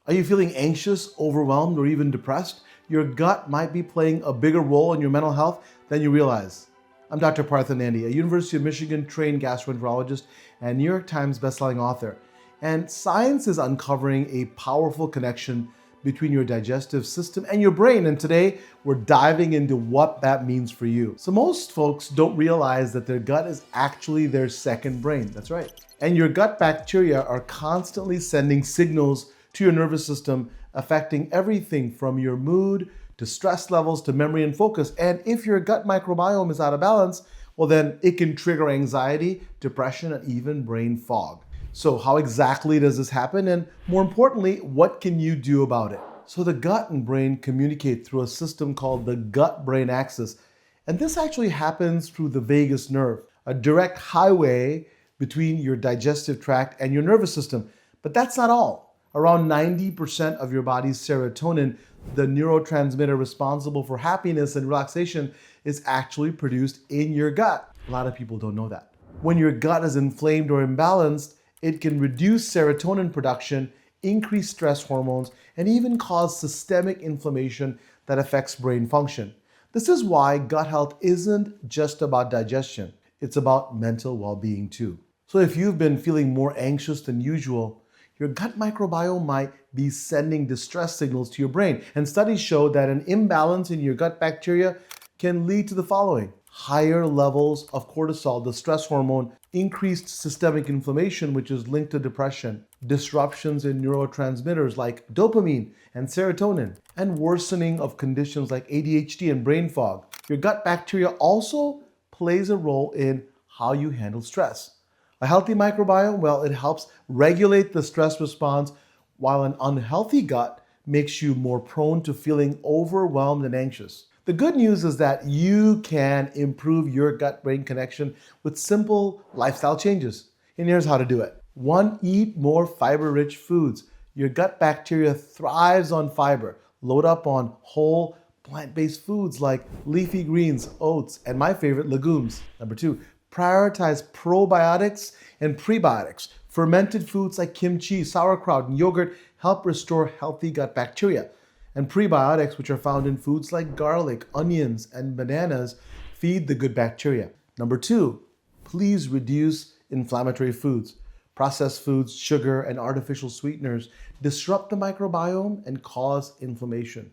Are you feeling anxious, overwhelmed, or even depressed? Your gut might be playing a bigger role in your mental health than you realize. I'm Dr. Partha Nandi, a University of Michigan trained gastroenterologist and New York Times bestselling author. And science is uncovering a powerful connection between your digestive system and your brain. And today we're diving into what that means for you. So most folks don't realize that their gut is actually their second brain. That's right. And your gut bacteria are constantly sending signals to your nervous system, affecting everything from your mood to stress levels to memory and focus. And if your gut microbiome is out of balance, well, then it can trigger anxiety, depression, and even brain fog. So how exactly does this happen? And more importantly, what can you do about it? So the gut and brain communicate through a system called the gut-brain axis. And this actually happens through the vagus nerve, a direct highway between your digestive tract and your nervous system. But that's not all. Around 90% of your body's serotonin, the neurotransmitter responsible for happiness and relaxation, is actually produced in your gut. A lot of people don't know that. When your gut is inflamed or imbalanced, it can reduce serotonin production, increase stress hormones, and even cause systemic inflammation that affects brain function. This is why gut health isn't just about digestion. It's about mental well-being too. So if you've been feeling more anxious than usual, your gut microbiome might be sending distress signals to your brain. And studies show that an imbalance in your gut bacteria can lead to the following: higher levels of cortisol, the stress hormone, increased systemic inflammation, which is linked to depression, disruptions in neurotransmitters like dopamine and serotonin, and worsening of conditions like ADHD and brain fog. Your gut bacteria also plays a role in how you handle stress. A healthy microbiome, well, it helps regulate the stress response, while an unhealthy gut makes you more prone to feeling overwhelmed and anxious. The good news is that you can improve your gut-brain connection with simple lifestyle changes. And here's how to do it. 1, eat more fiber-rich foods. Your gut bacteria thrives on fiber. Load up on whole plant-based foods like leafy greens, oats, and my favorite, legumes. Number 2, prioritize probiotics and prebiotics. Fermented foods like kimchi, sauerkraut, and yogurt help restore healthy gut bacteria. And prebiotics, which are found in foods like garlic, onions, and bananas, feed the good bacteria. Number 2, please reduce inflammatory foods. Processed foods, sugar, and artificial sweeteners disrupt the microbiome and cause inflammation,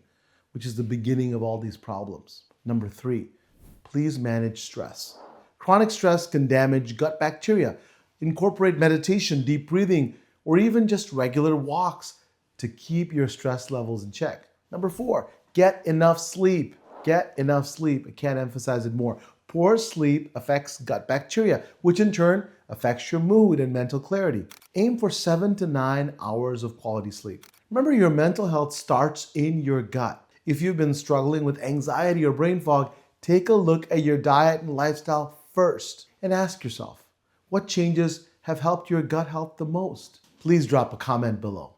which is the beginning of all these problems. Number 3, please manage stress. Chronic stress can damage gut bacteria. Incorporate meditation, deep breathing, or even just regular walks to keep your stress levels in check. Number 4, get enough sleep. Get enough sleep. I can't emphasize it more. Poor sleep affects gut bacteria, which in turn affects your mood and mental clarity. Aim for 7 to 9 hours of quality sleep. Remember, your mental health starts in your gut. If you've been struggling with anxiety or brain fog, take a look at your diet and lifestyle first and ask yourself, what changes have helped your gut health the most? Please drop a comment below.